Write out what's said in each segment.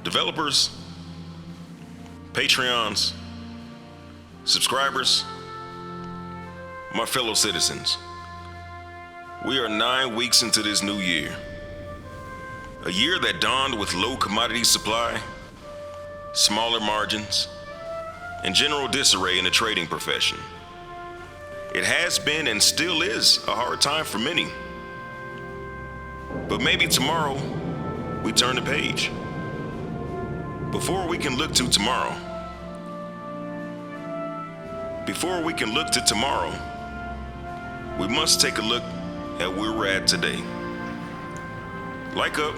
developers, Patreons, subscribers, my fellow citizens. We are 9 weeks into this new year. A year that dawned with low commodity supply, smaller margins, and general disarray in the trading profession. It has been and still is a hard time for many. But maybe tomorrow, we turn the page. Before we can look to tomorrow, we must take a look at where we're at today. Like up,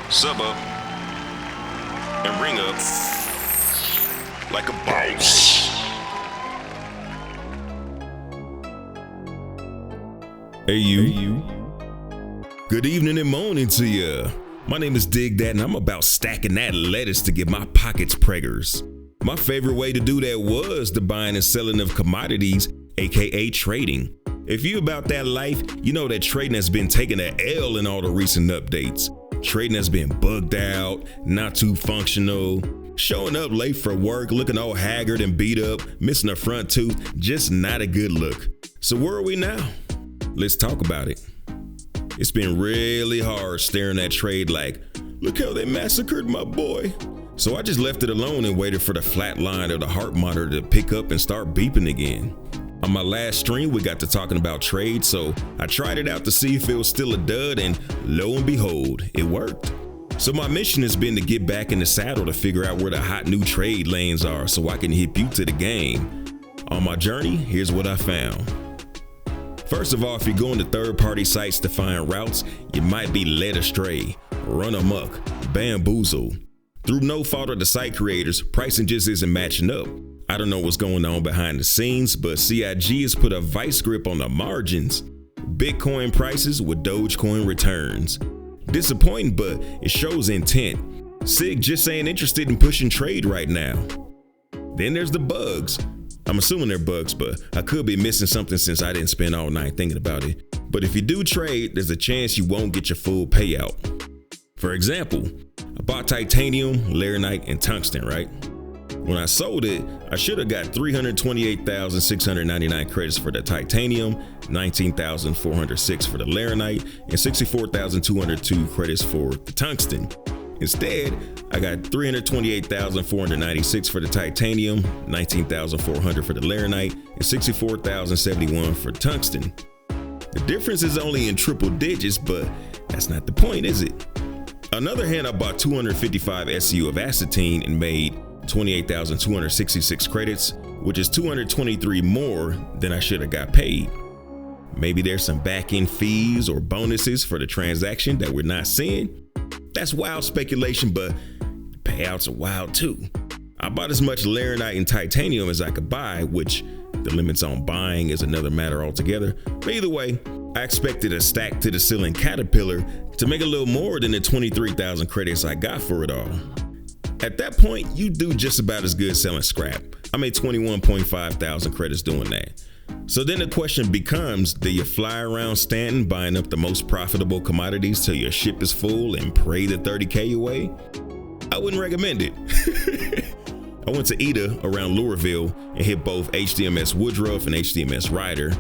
sub up, and ring up like a boss. Hey you. Good evening and morning to ya. My name is Dig That and I'm about stacking that lettuce to get my pockets preggers. My favorite way to do that was the buying and selling of commodities, aka trading. If you about that life, you know that trading has been taking an L in all the recent updates. Trading has been bugged out, not too functional, showing up late for work, looking all haggard and beat up, missing a front tooth, just not a good look. So where are we now? Let's talk about it. It's been really hard staring at trade like, look how they massacred my boy. So I just left it alone and waited for the flat line of the heart monitor to pick up and start beeping again. On my last stream, we got to talking about trade, so I tried it out to see if it was still a dud, and lo and behold, it worked. So my mission has been to get back in the saddle to figure out where the hot new trade lanes are so I can hip you to the game. On my journey, here's what I found. First of all, if you're going to third-party sites to find routes, you might be led astray, run amok, bamboozled. Through no fault of the site creators, pricing just isn't matching up. I don't know what's going on behind the scenes, but CIG has put a vice grip on the margins. Bitcoin prices with Dogecoin returns. Disappointing, but it shows intent. SIG just ain't interested in pushing trade right now. Then there's the bugs. I'm assuming they're bugs, but I could be missing something since I didn't spend all night thinking about it. But if you do trade, there's a chance you won't get your full payout. For example, I bought titanium, laranite, and tungsten, right? When I sold it, I should have got 328,699 credits for the titanium, 19,406 for the laranite, and 64,202 credits for the tungsten. Instead, I got 328,496 for the titanium, 19,400 for the laranite, and 64,071 for tungsten. The difference is only in triple digits, but that's not the point, is it? On the other hand, I bought 255 SCU of acetine and made 28,266 credits, which is 223 more than I should have got paid. Maybe there's some back-end fees or bonuses for the transaction that we're not seeing. That's wild speculation, but the payouts are wild too. I bought as much laranite and titanium as I could buy, which the limits on buying is another matter altogether. But either way, I expected a stack to the ceiling caterpillar to make a little more than the 23,000 credits I got for it all. At that point, you do just about as good selling scrap. I made 21.5 thousand credits doing that. So then the question becomes, do you fly around Stanton buying up the most profitable commodities till your ship is full and pray the 30K away? I wouldn't recommend it. I went to Ida around Louisville and hit both HDMS Woodruff and HDMS Ryder,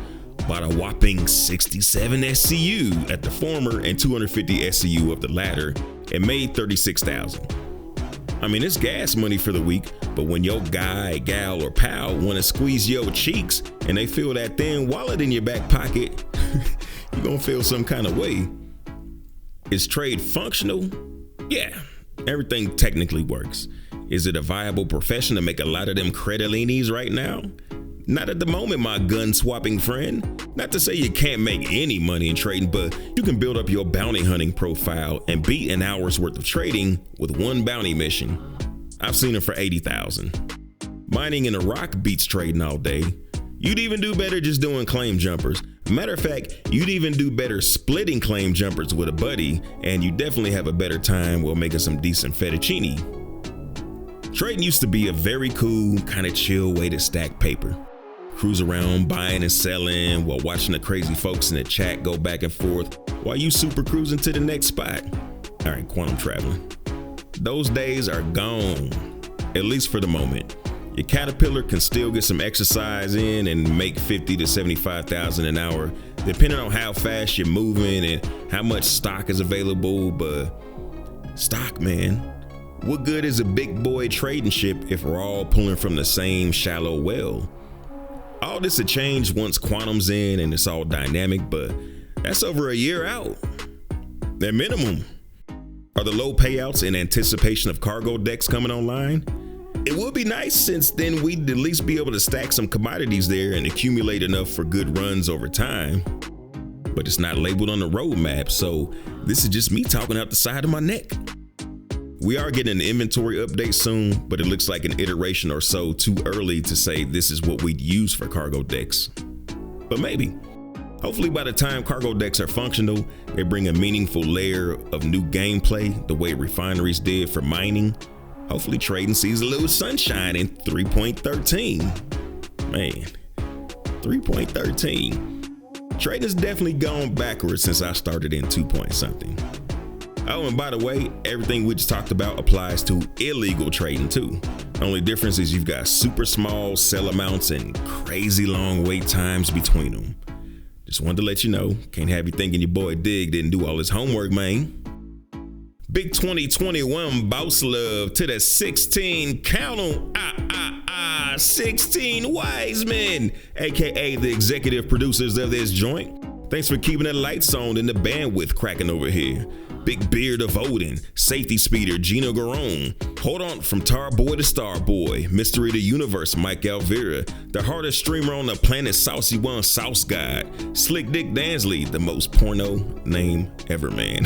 bought a whopping 67 SCU at the former and 250 SCU of the latter, and made 36,000. I mean, it's gas money for the week, but when your guy, gal, or pal want to squeeze your cheeks and they feel that thin wallet in your back pocket, you're gonna feel some kind of way. Is trade functional? Yeah, everything technically works. Is it a viable profession to make a lot of them credilinis right now? Not at the moment, my gun-swapping friend. Not to say you can't make any money in trading, but you can build up your bounty hunting profile and beat an hour's worth of trading with one bounty mission. I've seen it for 80,000. Mining in a rock beats trading all day. You'd even do better just doing claim jumpers. Matter of fact, you'd even do better splitting claim jumpers with a buddy, and you definitely have a better time while making some decent fettuccine. Trading used to be a very cool, kind of chill way to stack paper. Cruise around buying and selling while watching the crazy folks in the chat go back and forth while you super cruising to the next spot. All right, quantum traveling. those days are gone, at least for the moment. Your Caterpillar can still get some exercise in and make 50 to 75,000 an hour, depending on how fast you're moving and how much stock is available. But stock, man, what good is a big boy trading ship if we're all pulling from the same shallow well? All this will change once Quantum's in and it's all dynamic, but that's over a year out. At minimum. Are the low payouts in anticipation of cargo decks coming online? It would be nice, since then we'd at least be able to stack some commodities there and accumulate enough for good runs over time. But it's not labeled on the roadmap, so this is just me talking out the side of my neck. We are getting an inventory update soon, but it looks like an iteration or so too early to say this is what we'd use for cargo decks. But maybe. Hopefully by the time cargo decks are functional, they bring a meaningful layer of new gameplay the way refineries did for mining. Hopefully trading sees a little sunshine in 3.13. Man, 3.13. Trading has definitely gone backwards since I started in 2-point-something. Oh, and by the way, everything we just talked about applies to illegal trading too. The only difference is you've got super small sell amounts and crazy long wait times between them. Just wanted to let you know, can't have you thinking your boy Dig didn't do all his homework, man. Big 2021 boss love to the 16, count 'em, 16 wise men, aka the executive producers of this joint. Thanks for keeping the lights on and the bandwidth cracking over here. Big Beard of Odin, Safety Speeder Gino Garone, Hold On from Tar Boy to Star Boy, Mystery of the Universe Mike Alvera, the hardest streamer on the planet Saucy One Sauce God, Slick Dick Dansley, the most porno name ever, man.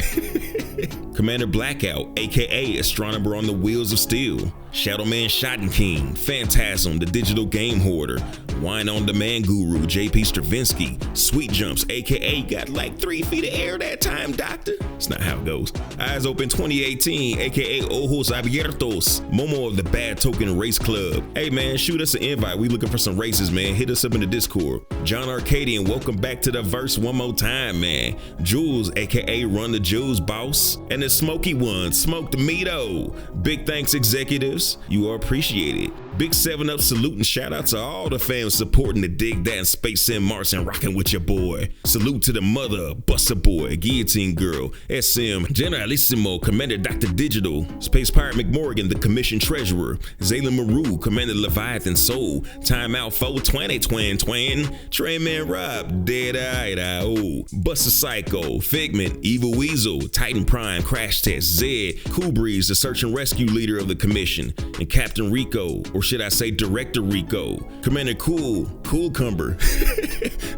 Commander Blackout, aka Astronomer on the Wheels of Steel, Shadowman Shotten King, Phantasm, the Digital Game Hoarder, Wine on Demand Guru, JP Stravinsky, Sweet Jumps, aka got like 3 feet of air that time, doctor. It's not how it goes. Eyes Open 2018, aka Ojos Abiertos, Momo of the Bad Token Race Club. Hey man, shoot us an invite. We looking for some races, man. Hit us up in the Discord. John Arcadian, welcome back to the verse one more time, man. Jules, aka Run the Jules Boss, and the Smoky One, Smoke the Meato. Big thanks, executives. You are appreciated. Big 7-Up salute and shout out to all the fans supporting the Dig That and Space in Mars and rocking with your boy. Salute to the mother, Buster Boy, Guillotine Girl, SM, Generalissimo, Commander Dr. Digital, Space Pirate McMorgan, the Commission Treasurer, Zayla Maru, Commander Leviathan Soul, Timeout 420 Twin, Trayman Rob, Dead-Eyed I.O., Buster Psycho, Figment, Evil Weasel, Titan Prime, Crash Test, Zed, Cool Breeze, the Search and Rescue Leader of the Commission, and Captain Rico, or should I say Director Rico, Commander Cool Cumber.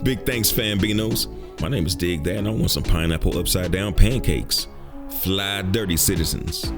Big thanks, Fambinos. My name is Dig That, and I want some pineapple upside down pancakes. Fly dirty citizens.